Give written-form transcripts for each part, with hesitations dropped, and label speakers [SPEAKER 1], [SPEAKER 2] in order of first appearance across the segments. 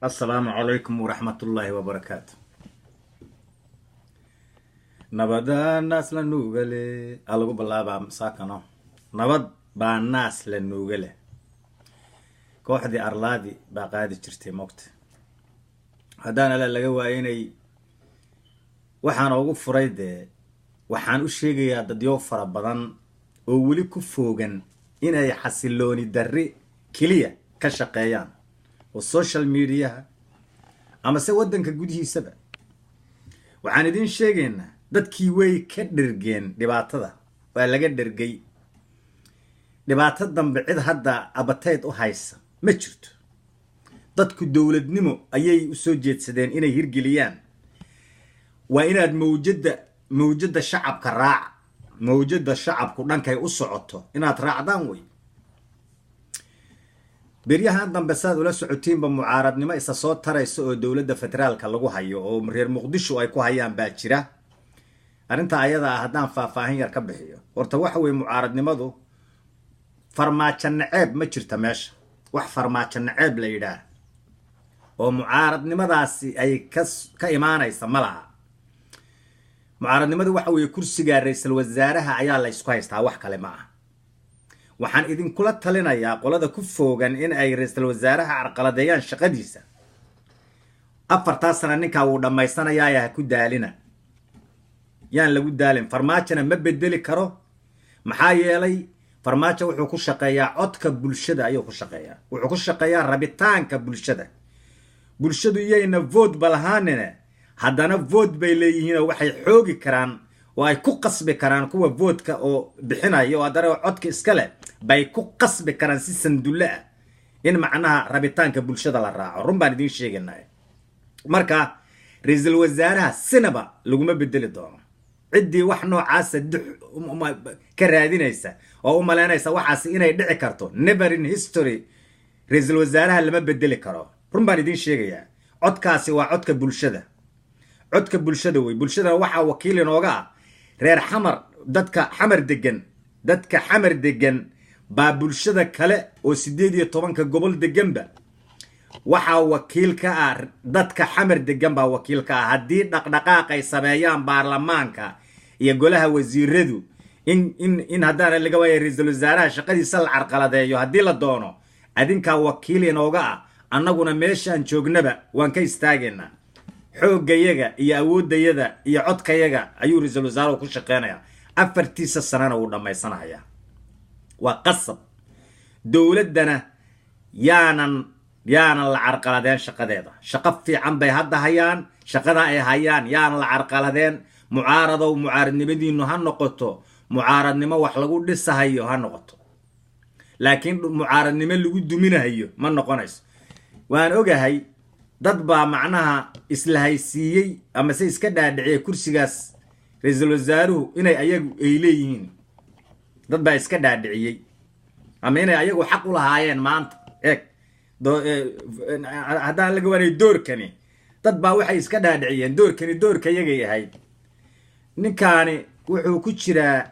[SPEAKER 1] السلام عليكم ورحمة الله وبركاته. نبدا الناس لنوغلي ألغو بلابا مساكنا نبد با الناس لنوغلي كوحدي أرلادي باقادي جرتي موقت هدانا للغوايني waxaan ugu furay waxaan u sheegayaa dad yoo fara badan oo wali ku foogan inay xasilooni darri kaliya ka shaqeeyaan oo social media ama se wadanka gudihiisaba waxaan idin sheegaynaa dadkii way ka dhergeen dhibaatada waa laga dhergay dhibaatada dambe cid hadda abateed u haysa ma jirto dadku dawladnimo ayay u soo jeedsadeen inay hirgeliyaan waa inaad mawjada shacabka raac mawjada shacabku dhankay u socoto inaad raacdaan way beryahan dambe saad ula socotiinba mucaaradnimo isa soo taraysa oo dawladda federaalka lagu hayo oo reer muqdisho ay ku hayaan baa jira arinta ayada ah haddaan faahfaahin yar ka bixiyo horta waxa weeye mucaaradnimadu farmaajo naceeb ma jirta meesha wax farmaajo naceeb la yidhaah oo mucaaradnimadaasi ay ka imaanaysa malaha mucaaradnimadu waxa weeye kursiga ra'iisul wasaaraha ayaa la isku haystaa wax kale ma aha waxaan idin kula talinayaa qolada ku foogan in ay ra'iisul wasaaraha carqaladeeyaan shaqadiisa afarta sano ninka uu dhameysanayaa ku daalina yaan lagu daalin farmaajana ma bedeli karo maxaa yeelay farmaajo wuxuu ku shaqeeyaa codka bulshada ayuu ku shaqeeyaa wuxuu ku shaqeeyaa rabitaanka bulshadu iyayna vote balahaanina haddana vote bay leeyihiin waxay xoogi karaan oo ay ku qasbi karaan kuwa vote-ka oo bixinayo oo haddana codka iska leh bay ku qasbi karaan si sandulle ah in macnaha rabitaanka bulshada la raaco run baan idiin sheegaynaa marka ra'iisul wasaaraha sinaba laguma bedeli doono ciddii wax noocaas ka raadinaysa oo u maleynaysa waxaas inay dhici karto never in history ra'iisul wasaaraha lama bedeli karo run baan idiin sheegayaa codkaasi waa codka bulshada way bulshada waxa wakiil inooga ah reer xamar dadka xamar degan baa bulshada kale oo 18 gobol deganba waxa wakiil ka ah dadka xamar degan baa wakiil ka ah hadii dhaqdhaqaaq ay sameeyaan baarlamaanka iyo golaha wasiiradu in hadana laga waayo ra'iisul wasaaraha shaqadiisa la carqaladeeyo hadii la doono adinka wakiil inooga ah annaguna meeshaan joognaba waan ka istaageynaa xooggayaga iyo awoodayada iyo codkayaga ayuu ra'iisul wasaaruhu ku shaqeynayaa afartiisa sanana uu dhameysanayaa waa qasab dawladana yaanan la carqaladeen shaqadeeda shaqo fiican bay hadda hayaan shaqada ay hayaan yaanan la carqaladeen mucaaradnimadiinu ha noqoto mucaaradnimo wax lagu dhisahayo ha noqoto laakiin mucaaradnimo lagu duminahayo ma noqonayso waan ogahay dad baa macnaha isla haysiiyay ama se iska dhaadhiciyay kursigaas ra'iisul wasaaruhu inay ayagu ay leeyihiin dad baa iska dhaadhiciyay ama inay ayagu xaq u lahaayeen maanta haddaan laga waanay doorkani dad baa waxay iska dhaadhiciyeen doorka yagay ahayd ninkaani wuxuu ku jiraa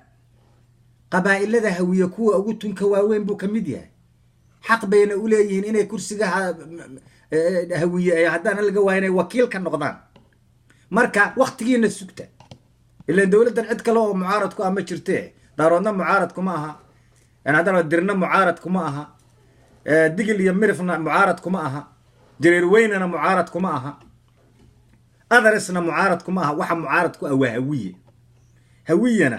[SPEAKER 1] qabaa'ilada hawiye kuwa ugu tunka waaweyn buu ka mid yahay xaq bayna u leeyihiin inay kursiga hawiye haddana laga waa inay wakiil ka noqdaan marka waqtigiina sugta ilaa dawladdan cid kale oo mucaarad ku ama jirtee daaroodna mucaarad kuma aha haddana dirna mucaarad kuma aha digil iyo mirifna mucaarad kuma aha jareer weynana mucaarad kuma aha adarisna mucaarad kuma aha waxa mucaarad ku ah waa hawiyana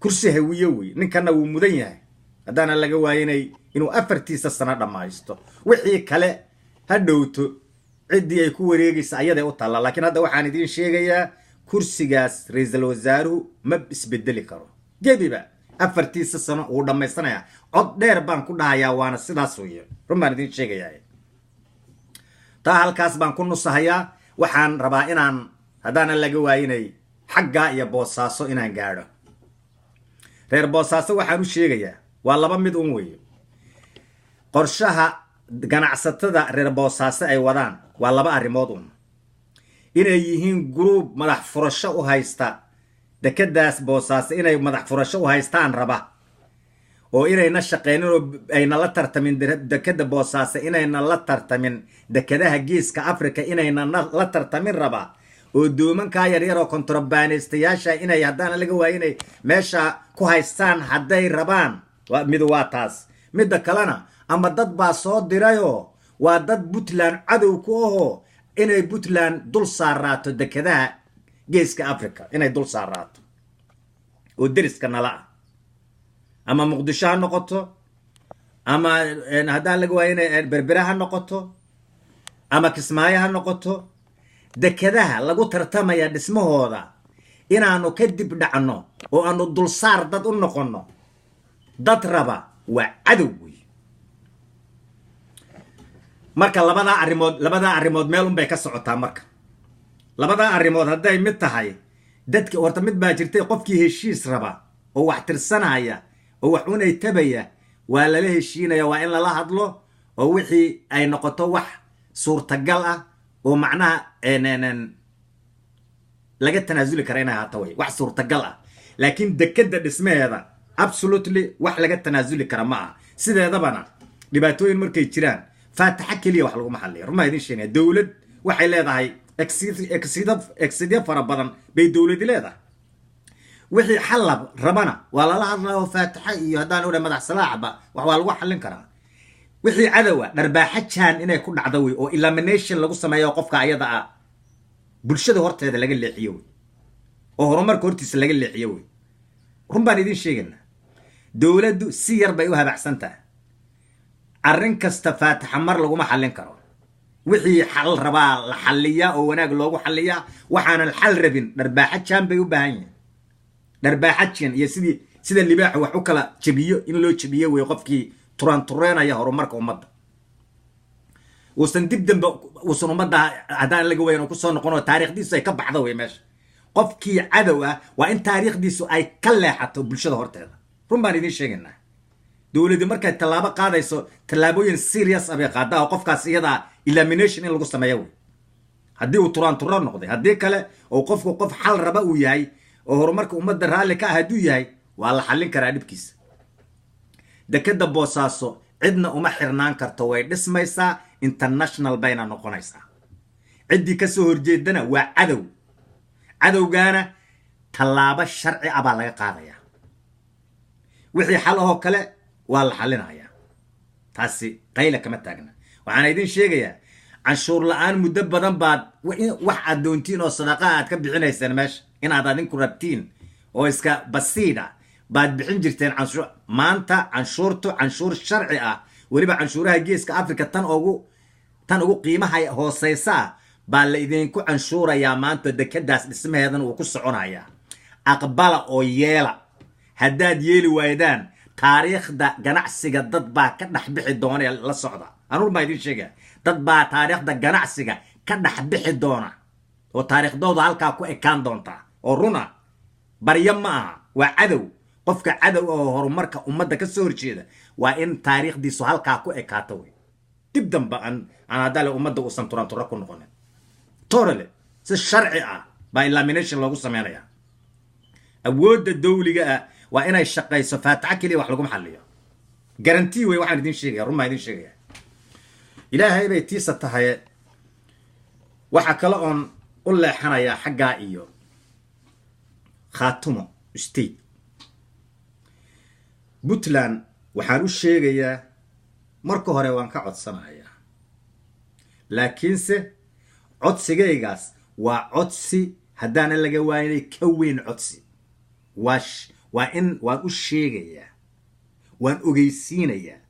[SPEAKER 1] kursi hawiye wey ninkana wuu mudan yahay haddana laga waayinay inuu afartiisa sano dhamaysto wixii kale ha dhowto ciddii ay ku wareegaysa ayaday u taalla laakiin hadda waxaan idiin sheegayaa kursigaas ra'iisul wasaaruhu ma isbedeli karo gebiba afartiisa sano uu dhamaysanayaa cod dheer baan ku dhahayaa waana sidaas weeye run baan idiin sheegayaa taa halkaas baan ku nusahayaa waxaan rabaa inaan haddana laga waayinay xagga iyo boosaaso inaan gaadho reer boosaaso waxaan u sheegayaa waa laba mid un weeye qorshaha ganacsatada reer boosaaso ay wadaan waa laba arrimood un inay yihiin group madax furasho u haysta dekadaas boosaaso inay madax furasho u haystaan raba oo inayna shaqeynin oo ayna la tartamin dekada Boosaaso inayna la tartamin dekadaha geeska Afrika inayna la tartamin raba oo doomanka yaryar oo kontrabandistayaasha inay haddana laga waayo inay meesha ku haystaan hadday rabaan mid waa taas midda kalena ama dad baa soo dirayo waa dad Puntland cadow ku ahoo inay Puntland dul saaraato dekadaha geeska Afrika inay dul saaraato oo deriska nala ama Muqdisho ha noqoto ama haddaan laga waayo inay Berbera ha noqoto ama Kismaayo ha noqoto dekadaha lagu tartamaya dhismahooda inaanu ka dib dhacno oo aanu dulsaar dad u noqono dad raba waa cadow wey marka labada arrimood meel un bay ka socotaa marka labada arrimood hadday mid tahay dadka horta mid baa jirtay qofkii heshiis raba oo wax tirsanaya oo wax unay tabaya waa lala heshiinaya waa in lala hadlo oo wixii ay noqoto wax suurtagal ah oo macnaha laga tanaasuli kara inay haato way wax suurtagal ah laakiin dekada dhismaheeda absolutely wax laga tanaasuli kara ma aha sideedabana dhibaatooyin markay jiraan faataxa kaliya wax lagu maxalliyo ruma idin sheegay dawlad waxay leedahay exceed fara badan bay dawlad leedahay wixii xalab rabana waa lala hadlayo faataxa iyo haddaan u madax salaaxba wax waa lagu xallin karaa wixii cadawa dharbaaxa jaan inay ku dhacdo way oo elimination lagu sameeyo qofka ayada ah bulshada horteeda laga leexiyo way oo horumarka hortiisa laga leexiyo way run baan idin sheegaynaa dawladdu si yar bay u habacsantahay arrin kasta faataxa mar laguma xallin karo wixii xal rabaa la xalliyaa oo wanaag loogu xalliyaa waxaan xal rabin dharbaaxa jaan bay u baahan yihiin dharbaaxa jaan iyo sida libaax wax u kala jabiyo in loo jabiyo way qofkii tureenaya horumarka ummadda uusan dib dambe uusan ummadda haddaan laga wayn oo ku soo noqon oo taariikhdiisu ay ka baxdo way meesha qofkii cadow ah waa in taariikhdiisu ay ka leexato bulshada horteeda run baan idin sheegaynaa dawladdu markay tallaabo qaadayso tallaabooyin serious ah bay qaadaa oo qofkaas iyada elimination in lagu sameeyo way haddii uu turaan noqday haddii kale oo qofku qof xal raba uu yahay oo horumarka ummadda raalli ka ah hadduu yahay waa la xallin karaa dhibkiisa dekada Boosaaso cidna uma xirnaan karto way dhismaysaa international bayna noqonaysaa ciddii ka soo horjeedana waa cadowgaana tallaabo sharci ah baa laga qaadayaa wixii xal ahoo kale waa la xallinayaa taasi qayla kama taagna waxaan idin sheegayaa canshuur la'aan muddo badan baad wax aad doontiin oo sadaqa aad ka bixinaysaan meesha inaad adinku rabtiin oo iska basiida baad bixin jirteen canshuur maanta canshuur sharci ah waliba canshuuraha geeska Afrika tan ugu qiimaha hooseysa baa la idinku canshuurayaa maanta dekadaas dhismaheedan uu ku soconayaa aqbala oo yeela haddaad yeeli waydaan taariikhda ganacsiga dad baa ka dhex bixi doona la socda anuu ma idin sheegay dad baa taariikhda ganacsiga ka dhex bixi doona oo taariikhdooda halkaa ku ekaan doonta oo runa barya ma aha waa cadow qofka cadow oo horumarka ummadda ka soo horjeeda waa in taariikhdiisu halkaa ku ekaato way dib damba aan hadale ummadda uusan turaan ku noqonin torale si sharci ah baa elimination loogu sameeyaa awoodda dawliga ah waa inay shaqayso faataxa kaliya wax lagu xalliyo garantii way waxaan idin sheegaya run ma idin sheegaya ilaahay bay tiisa tahay waxa kale oon u leexanayaa xaggaa iyo khaatumo state Puntland waxaan u sheegayaa marka hore waan ka codsanayaa laakiinse codsigaygaas waa codsi haddaan laga waayay ka weyn codsi waan u sheegayaa waan ogeysiinayaa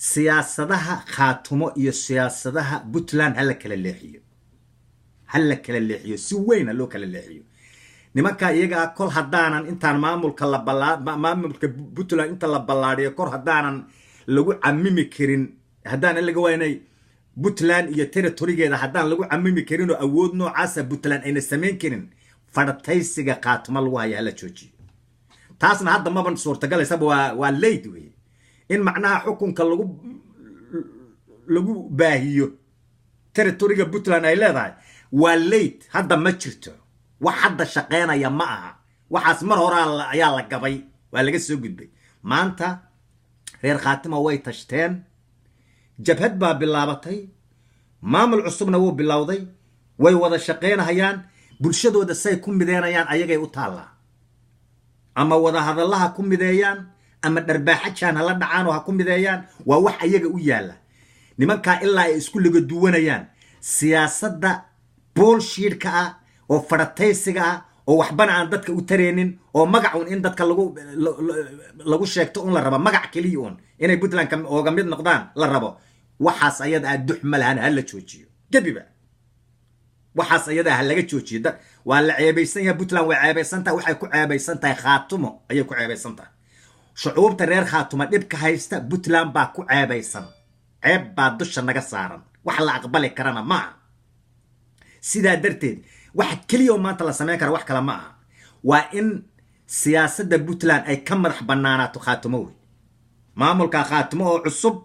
[SPEAKER 1] siyaasadaha khaatumo iyo siyaasadaha Puntland hala kala leexiyo si weyn loo kala leexiyo nimanka iyaga kol hadaanan intaan maamulka Puntland inta la ballaadhiyo kor hadaanan lagu camimi karin hadaan laga waynay Puntland iyo territorygeeda hadaan lagu camimi karin oo awood noocaas Puntland ayna sameyn karin fadhataysiga khaatumo lagu hayaa la joojiyo taasna hadda ma ban suurtagal waa leyd way in macnaha xukunka lagu baahiyo territoryga Puntland ay leedahay waa leyd hadda ma jirto wax hadda shaqeynaya ma aha waxaas mar hore ayaa la gabay waa laga soo gudbay maanta reer khaatimo way tashteen jabhad baa bilaabatay maamul cusubna wuu bilowday way wada shaqeynayaan bulshadooda say ku mideynayaan ayagay u taallaa ama wada hadallaha ku mideeyaan ama dharbaaxajaan hala dhacaan oo ha ku mideeyaan waa wax ayaga u yaalla nimankaa ilaa ay isku laga duwanayaan siyaasadda bullshit-ka ah oo farataysiga ah oo waxbana aan dadka u tareenin oo magacuun in dadka lagu sheegto un la rabo magac keliya un inay puntland ooga mid noqdaan la rabo waxaas ayada ah dux ma lahan ha la joojiyo gebiba waxaas ayada ah laga joojiyo waa la ceebaysan yahay puntland way ceebaysan tahay waxay ku ceebaysan tahay khaatumo ayay ku ceebaysan tahay shucuubta reer khaatumo dhibka haysta puntland baa ku ceebaysan ceeb baa dusha naga saaran wax la aqbali karana ma aha sidaa darteed waxa keliya oo maanta la samayn kara wax kale ma aha waa in siyaasadda puntland ay ka madax bannaanaato khaatumo wey maamulka khaatumo oo cusub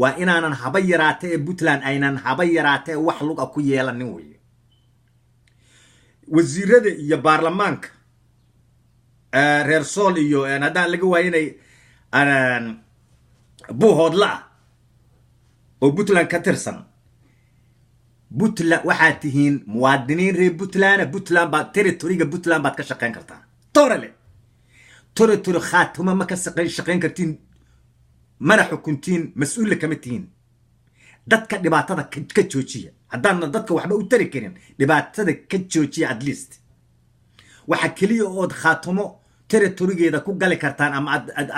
[SPEAKER 1] waa inaanan haba yaraatee ee puntland aynan haba yaraatee wax luga ku yeelanin wey wasiirada iyo baarlamaanka reer sool iyo haddaan laga waayinay buuhoodla ah oo puntland ka tirsan puntland waxaad tihiin muwaadiniin reer puntland baad territoriga puntland baad ka shaqayn kartaa torale territory khaatumo ma ka shaqayn kartiin mana xukuntiin mas-uulla kama tihiin dadka dhibaatada ka joojiya haddaanna dadka waxba u tari karin dhibaatada ka joojiya at least waxa keliya ood khaatumo territorigeeda ku gali kartaan ama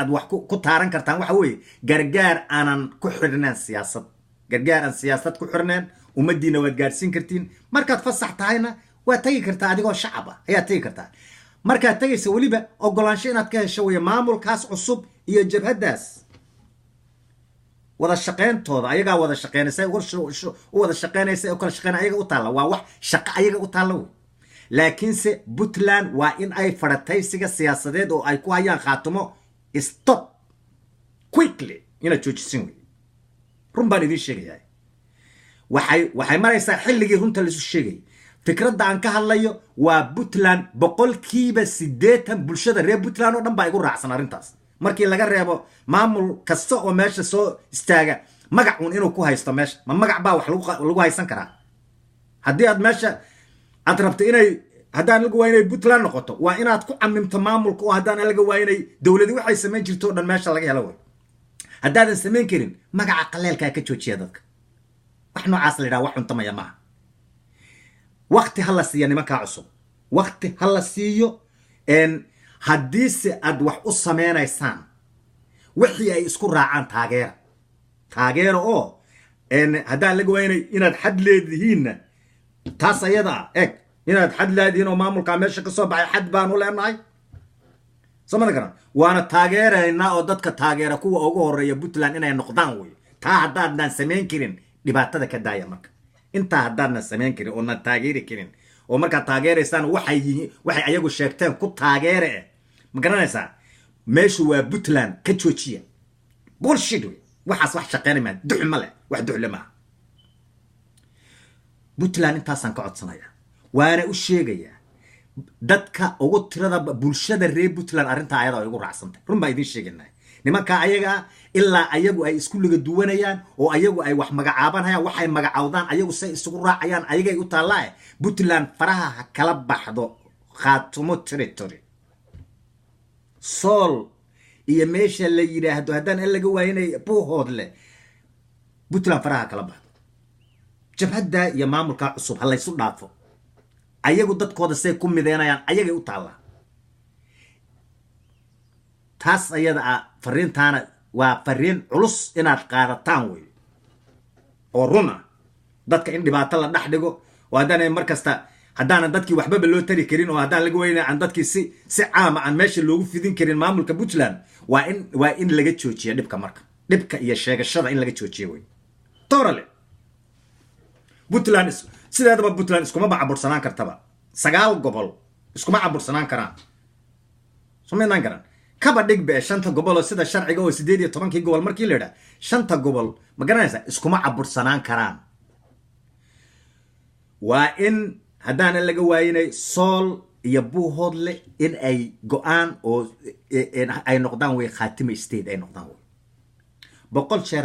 [SPEAKER 1] aad wax ku taaran kartaan waxa weeye gargaar aanan ku xirnaan siyaasad gargaar aan siyaasad ku xirnaan ummaddiina waad gaadhsiin kartiin markaad fasax tahayna waad tagi kartaa adigoo shacab ah ayaad tagi kartaa markaad tagaysa weliba ogolaansho inaad ka hesho weye maamulkaas cusub iyo jabhaddaas wada shaqeyntooda ayagaa wada shaqeynaysa u wada shaqeynaysa oo kala shaqeyn ayaga u taalla waa wax shaqo ayaga u taalla wey laakiinse puntland waa in ay farataysiga siyaasadeed oo ay ku hayaan khaatumo stop quickly inaad joojisin wey run baan idiin sheegayaa waxay maraysaa xilligii runta laisu sheegay fikradda aan ka hadlayo waa puntland 80% bulshada reer puntland oo dhan baa igu raacsan arrintaas markii laga reebo maamul kasta oo meesha soo istaaga magacuun inuu ku haysto meesha ma magac baa wax lagu haysan karaa haddii aad meesha aad rabto inay haddaan laga waayinay puntland noqoto waa inaad ku camimto maamulka oo haddaan laga waayinay dowladii waxay samayn jirto oo dhan meesha laga helo way haddaadan samayn karin magaca qaleelkaa ka joojiya dadka wax noocaas la yidhaha wax cuntamaya maaha waqti ha la siiya nimankaa cusub waqti ha la siiyo haddiise aad wax u sameynaysaan wixii ay isku raacaan taageera oo haddaan laga waayinay inaad xad leedihiinna taas ayada ah eg inaad xad leedihiin oo maamulkaa meesha ka soo baxay xad baanu leenahay samana garan waana taageeraynaa oo dadka taageera kuwa ugu horeeya puntland inay noqdaan wey taa haddaadnaan samayn karin dhibaatada ka daaya marka intaa haddaadnaan samayn karin oodnaan taageeri karin oo markaad taageeraysaan waxay ayagu sheegteen ku taageere ma garanaysaa meeshu waa puntland ka joojiya bullshit wey waxaas wax shaqeynay maa dux ma leh wax duxle maaha puntland intaasaan ka codsanaya waana u sheegayaa dadka ugu tirada bulshada reer puntland arrintaa ayada ay ugu raacsantay run baa idiin sheegaynaa nimankaa ayaga ilaa ayagu ay isku laga duwanayaan oo ayagu ay wax magacaabanayaan waxay magacawdaan ayagu say isugu raacayaan ayagay u taallaa puntland faraha ha kala baxdo khaatumo territory sool iyo meesha la yidhaahdo haddaan laga waayinay buuhoodle puntland faraha kala baxdo jabhadda iyo maamulkaa cusub ha laysu dhaafo ayagu dadkooda say ku mideynayaan ayagay u taallaa taas ayada ah fariintaana waa fariin culus inaad qaadataan wey oo run ah dadka in dhibaato la dhex dhigo oo haddaan markasta haddaanan dadkii waxbaba loo tari karin oo haddaan laga weynay aan dadkii si caama aan meesha loogu fidin karin maamulka puntland waa in laga joojiya dhibka marka dhibka iyo sheegashada in laga joojiya wey torale puntland sideedaba puntland iskuma cabursanaan kartaba 9 gobol iskuma cabursanaan karaan sumaynaan garan kaba dhig be 5 gobol oo sida sharciga oo 18 gobol markii la yiraahdo 5 gobol ma garanaysaa iskuma cabursanaan karaan waa in haddaan laga waayinay sool يبو هودل إن أي جوان أو إن أي نقدان وي خاتم استيد أي نقدان بقول شيء